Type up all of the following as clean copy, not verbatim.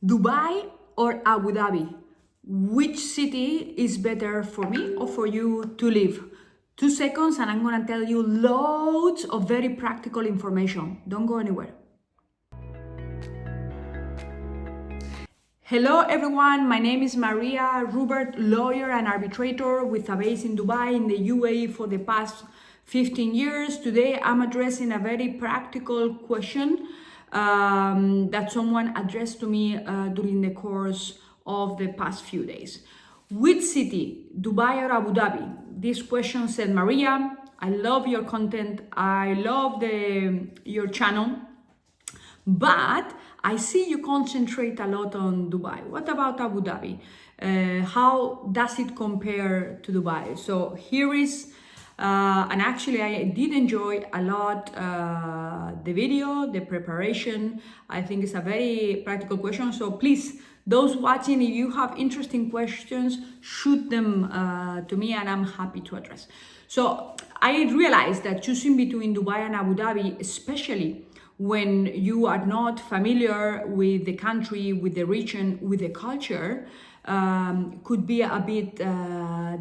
Dubai or Abu Dhabi? Which city is better for me or for you to live? 2 seconds and I'm gonna tell you loads of very practical information. Don't go anywhere. Hello everyone, my name is Maria Rubert, lawyer and arbitrator with a base in Dubai in the UAE for the past 15 years. Today I'm addressing a very practical question that someone addressed to me during the course of the past few days. Which city, Dubai or Abu Dhabi? This question said, Maria, I love your content, I love your channel, but I see you concentrate a lot on Dubai. What about Abu Dhabi? How does it compare to Dubai? So here is, and actually I did enjoy a lot the video, the preparation. I think it's a very practical question. So please, those watching, if you have interesting questions, shoot them to me and I'm happy to address. So I realized that choosing between Dubai and Abu Dhabi, especially when you are not familiar with the country, with the region, with the culture, could be a bit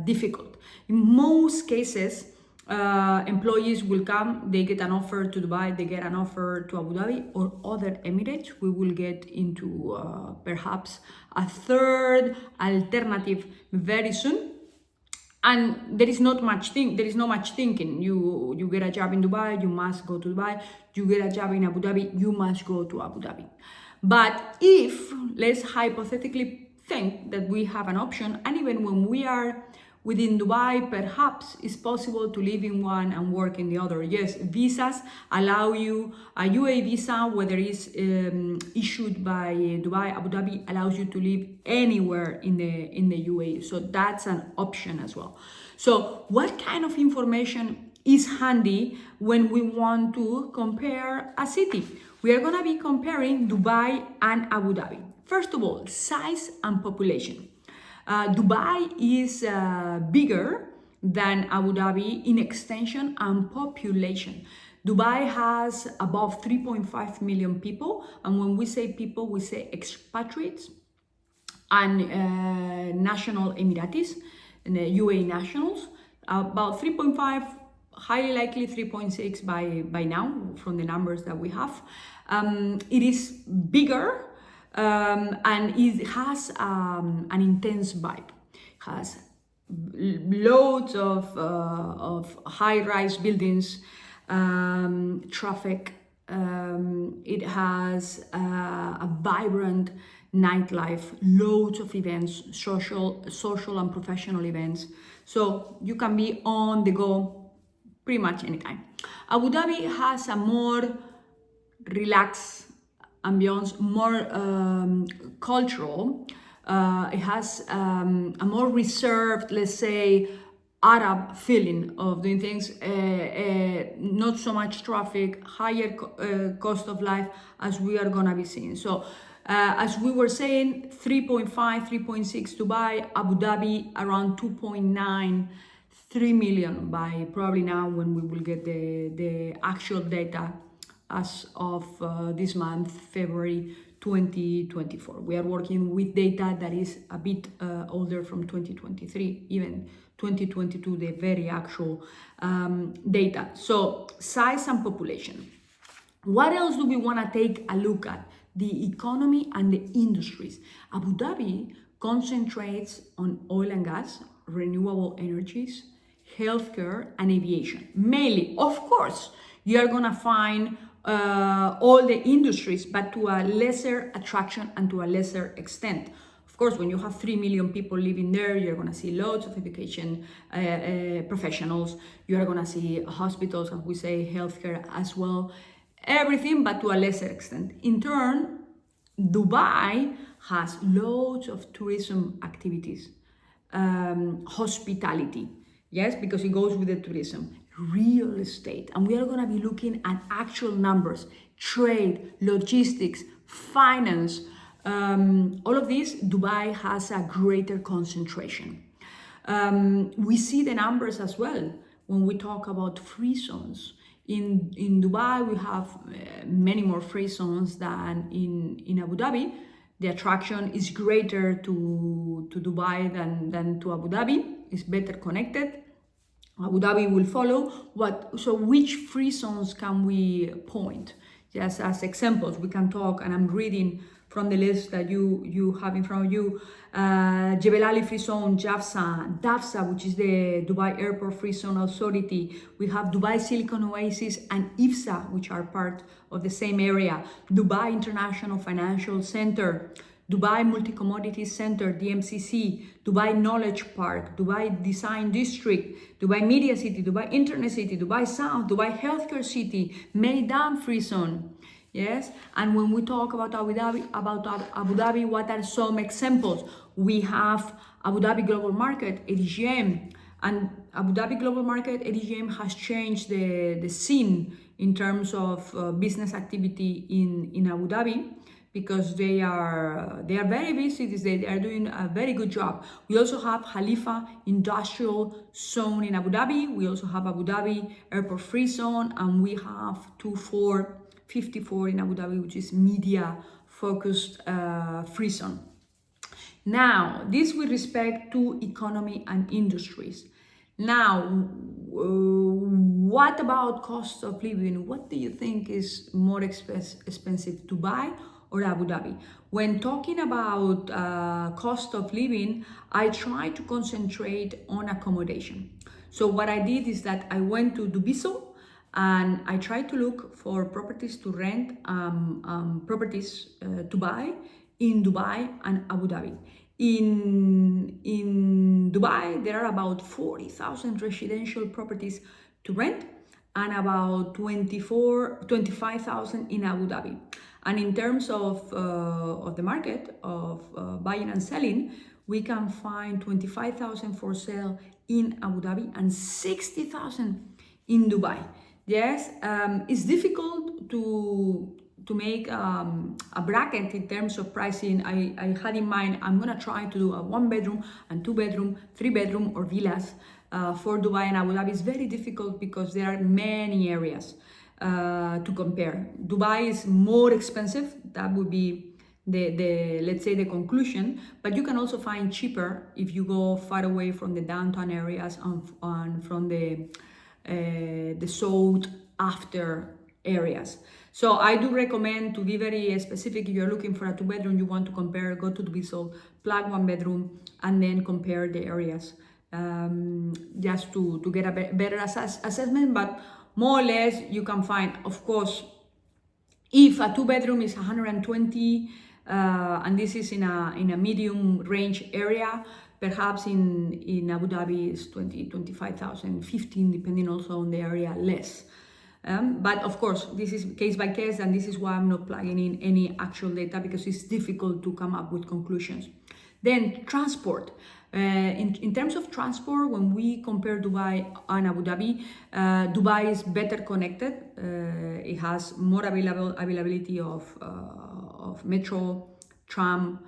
difficult. In most cases, employees will come, they get an offer to Dubai, they get an offer to Abu Dhabi or other Emirates. We will get into perhaps a third alternative very soon. And there is not much thinking. You get a job in Dubai, you must go to Dubai. You get a job in Abu Dhabi, you must go to Abu Dhabi. But if, let's hypothetically think that we have an option, and even when we are within Dubai, perhaps it's possible to live in one and work in the other. Yes, visas allow you, a UAE visa, whether it's issued by Dubai, Abu Dhabi, allows you to live anywhere in the UAE. So that's an option as well. So what kind of information is handy when we want to compare a city? We are gonna be comparing Dubai and Abu Dhabi. First of all, size and population. Dubai is bigger than Abu Dhabi in extension and population. Dubai has above 3.5 million people, and when we say people, we say expatriates and national Emiratis, and UAE nationals. About 3.5, highly likely 3.6 by now, from the numbers that we have. It is bigger. And it has an intense vibe. It has loads of high-rise buildings, traffic. It has a vibrant nightlife, loads of events, social and professional events. So you can be on the go pretty much anytime. Abu Dhabi has a more relaxed ambience, more cultural. It has a more reserved, let's say, Arab feeling of doing things. Not so much traffic, higher cost of life, as we are gonna be seeing. So as we were saying, 3.5, 3.6 Dubai, Abu Dhabi around 2.9, 3 million by probably now when we will get the actual data as of this month, February 2024. We are working with data that is a bit older, from 2023, even 2022, the very actual data. So size and population. What else do we want to take a look at? The economy and the industries. Abu Dhabi concentrates on oil and gas, renewable energies, healthcare, and aviation. Mainly, of course, you are gonna find all the industries, but to a lesser attraction and to a lesser extent. Of course, when you have 3 million people living there, you're going to see loads of education professionals. You're going to see hospitals, and we say healthcare as well. Everything, but to a lesser extent. In turn, Dubai has loads of tourism activities, hospitality. Yes, because it goes with the tourism. Real estate, and we are going to be looking at actual numbers, trade, logistics, finance, all of this. Dubai has a greater concentration. We see the numbers as well when we talk about free zones. In Dubai, we have many more free zones than in Abu Dhabi, The attraction is greater to Dubai than to Abu Dhabi. It's better connected. Abu Dhabi will follow. So which free zones can we point? Just as examples, we can talk, and I'm reading from the list that you have in front of you. Jebel Ali Free Zone, DAFZA, which is the Dubai Airport Free Zone Authority. We have Dubai Silicon Oasis and IFSA, which are part of the same area. Dubai International Financial Center, Dubai Multi-Commodities Center, DMCC, Dubai Knowledge Park, Dubai Design District, Dubai Media City, Dubai Internet City, Dubai South, Dubai Healthcare City, Meydan Free Zone. Yes, and when we talk about Abu Dhabi, what are some examples? We have Abu Dhabi Global Market, ADGM, and Abu Dhabi Global Market, ADGM has changed the scene in terms of business activity in Abu Dhabi, because they are very busy these days. They are doing a very good job. We also have Khalifa Industrial Zone in Abu Dhabi. We also have Abu Dhabi Airport Free Zone, and we have 54 in Abu Dhabi, which is media focused free zone. Now, this with respect to economy and industries. Now, what about cost of living? What do you think is more expensive, Dubai or Abu Dhabi? When talking about cost of living, I try to concentrate on accommodation. So what I did is that I went to Dubiso, and I tried to look for properties to rent, properties to buy in Dubai and Abu Dhabi. In Dubai, there are about 40,000 residential properties to rent, and about 25,000 in Abu Dhabi. And in terms of the market of buying and selling, we can find 25,000 for sale in Abu Dhabi and 60,000 in Dubai. Yes, it's difficult to make a bracket in terms of pricing. I had in mind, I'm gonna try to do a 1-bedroom and 2-bedroom, 3-bedroom or villas for Dubai and Abu Dhabi. It's very difficult because there are many areas to compare. Dubai is more expensive. That would be the let's say the conclusion, but you can also find cheaper if you go far away from the downtown areas and from the sought after areas. So I do recommend to be very specific. If you're looking for a 2-bedroom, you want to compare, go to Dubiso, plug 1-bedroom, and then compare the areas just to get a better assessment. But more or less you can find, of course, if a 2-bedroom is 120 and this is in a medium range area, perhaps in Abu Dhabi is 25,000, 15, depending also on the area, less. But of course, this is case by case, and this is why I'm not plugging in any actual data, because it's difficult to come up with conclusions. Then transport. In terms of transport, when we compare Dubai and Abu Dhabi, Dubai is better connected. It has more availability of metro, tram,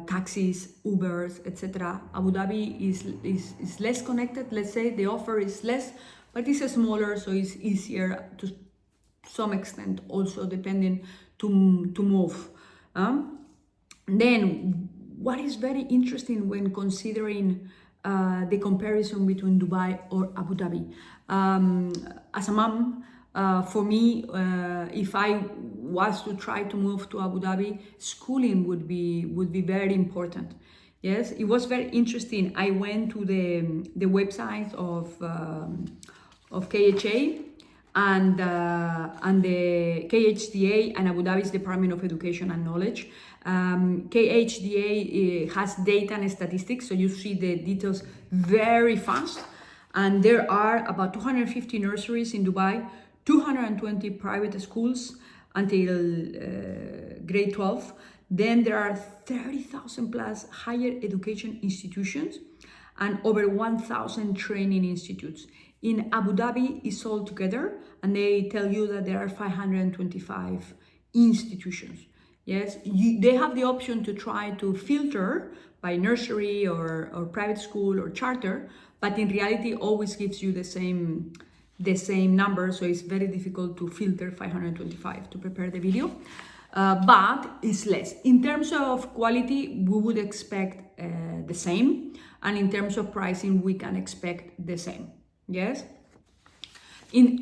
taxis, Ubers, etc. Abu Dhabi is less connected. Let's say the offer is less, but it's smaller, so it's easier to some extent, also depending to move. Then, what is very interesting when considering the comparison between Dubai or Abu Dhabi? As a mom, for me, if I was to try to move to Abu Dhabi, schooling would be very important. Yes, it was very interesting. I went to the website of KHA and the KHDA and Abu Dhabi's Department of Education and Knowledge. KHDA has data and statistics, so you see the details very fast. And there are about 250 nurseries in Dubai, 220 private schools until grade 12. Then there are 30,000 plus higher education institutions and over 1,000 training institutes. In Abu Dhabi, it's all together, and they tell you that there are 525 institutions. Yes, they have the option to try to filter by nursery or private school or charter, but in reality, always gives you the same number. So it's very difficult to filter 525 to prepare the video. but it's less. In terms of quality, we would expect the same, and in terms of pricing, we can expect the same. Yes.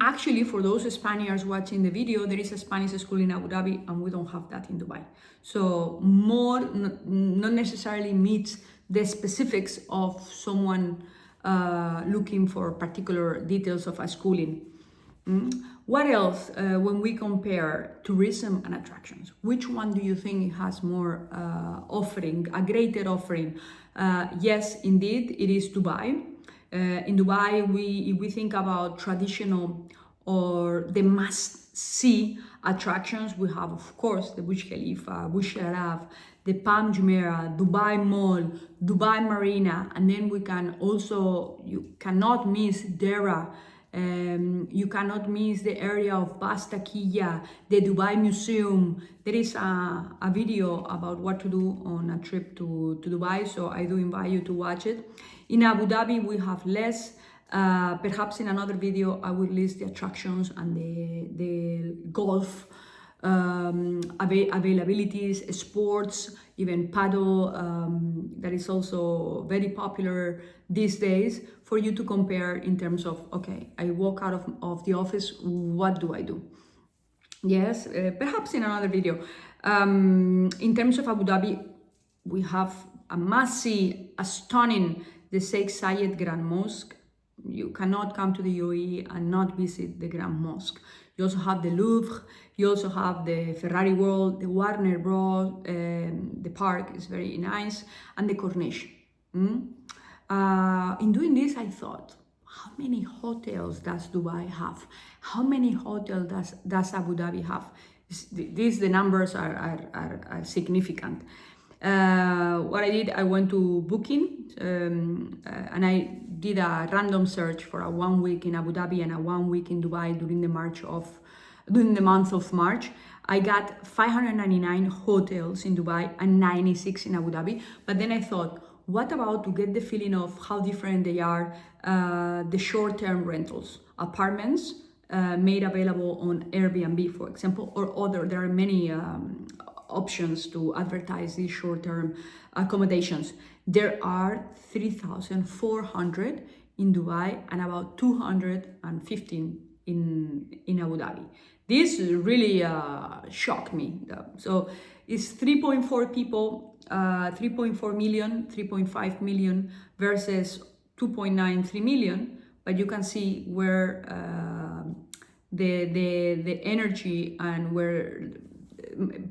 Actually, for those Spaniards watching the video, there is a Spanish school in Abu Dhabi, and we don't have that in Dubai. So not necessarily meets the specifics of someone looking for particular details of a schooling. What else when we compare tourism and attractions? Which one do you think has more offering, a greater offering? Yes, indeed, it is Dubai. In Dubai, if we think about traditional or the must-see attractions, we have, of course, the Burj Khalifa, Burj Al Arab, the Palm Jumeirah, Dubai Mall, Dubai Marina, and then we can also, you cannot miss Dera, you cannot miss the area of Bastakia, the Dubai Museum. There is a video about what to do on a trip to Dubai, so I do invite you to watch it. In Abu Dhabi, we have less. Perhaps in another video, I will list the attractions and the golf availabilities, sports, even paddle, that is also very popular these days, for you to compare in terms of, okay, I walk out of the office, what do I do? Yes, perhaps in another video. In terms of Abu Dhabi, we have a must-see, a stunning, the Sheikh Zayed Grand Mosque. You cannot come to the UAE and not visit the Grand Mosque. You also have the Louvre, you also have the Ferrari World, the Warner Bros, the park is very nice, and the Corniche. In doing this, I thought, how many hotels does Dubai have? How many hotels does Abu Dhabi have? The numbers are significant. What I did, I went to Booking and I did a random search for a 1 week in Abu Dhabi and a 1 week in Dubai during the month of March. I got 599 hotels in Dubai and 96 in Abu Dhabi. But then I thought, what about to get the feeling of how different they are, the short-term rentals, apartments made available on Airbnb, for example, or other. There are many options to advertise these short-term accommodations. There are 3,400 in Dubai and about 215 in Abu Dhabi. This really shocked me. So it's 3.4 people, 3.4 million, 3.5 million versus 2.93 million. But you can see where the energy and where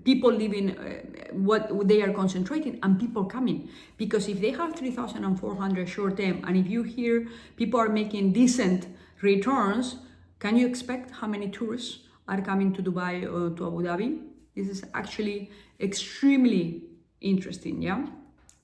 people living, what they are concentrating, and people coming. Because if they have 3,400 short term, and if you hear people are making decent returns, can you expect how many tourists are coming to Dubai or to Abu Dhabi? This is actually extremely interesting, yeah?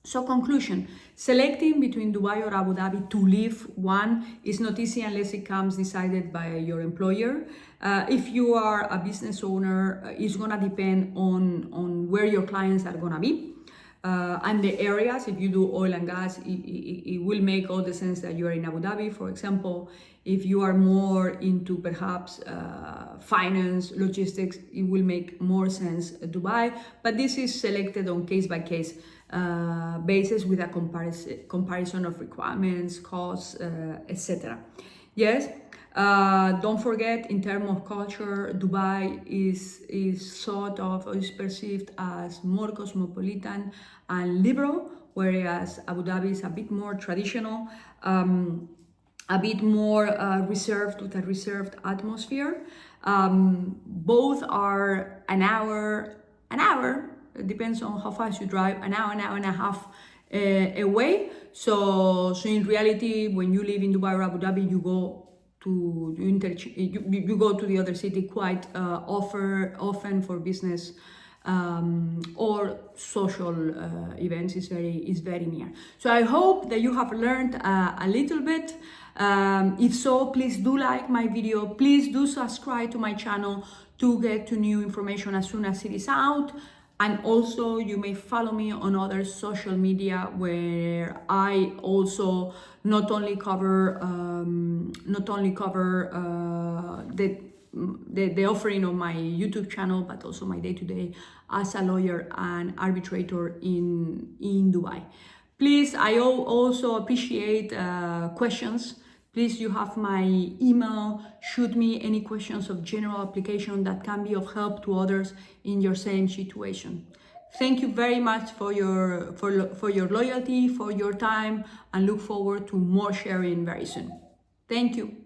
So conclusion, selecting between Dubai or Abu Dhabi to live one is not easy unless it comes decided by your employer. If you are a business owner, it's gonna depend on where your clients are gonna be. And the areas, if you do oil and gas, it will make all the sense that you are in Abu Dhabi, for example. If you are more into perhaps finance, logistics, it will make more sense Dubai. But this is selected on case-by-case basis with a comparison of requirements, costs, etc. Yes. Don't forget, in terms of culture, Dubai is thought of or is perceived as more cosmopolitan and liberal, whereas Abu Dhabi is a bit more traditional, a bit more reserved, with a reserved atmosphere. Both are an hour, it depends on how fast you drive, an hour and a half away. So in reality, when you live in Dubai or Abu Dhabi, you go to the other city quite often for business or social events. Is very near. So I hope that you have learned a little bit. If so, please do like my video. Please do subscribe to my channel to get to new information as soon as it is out. And also, you may follow me on other social media where I also not only cover the the offering of my YouTube channel, but also my day-to-day as a lawyer and arbitrator in Dubai. Please, I also appreciate questions. Please, you have my email. Shoot me any questions of general application that can be of help to others in your same situation. Thank you very much for your loyalty, for your time, and look forward to more sharing very soon. Thank you.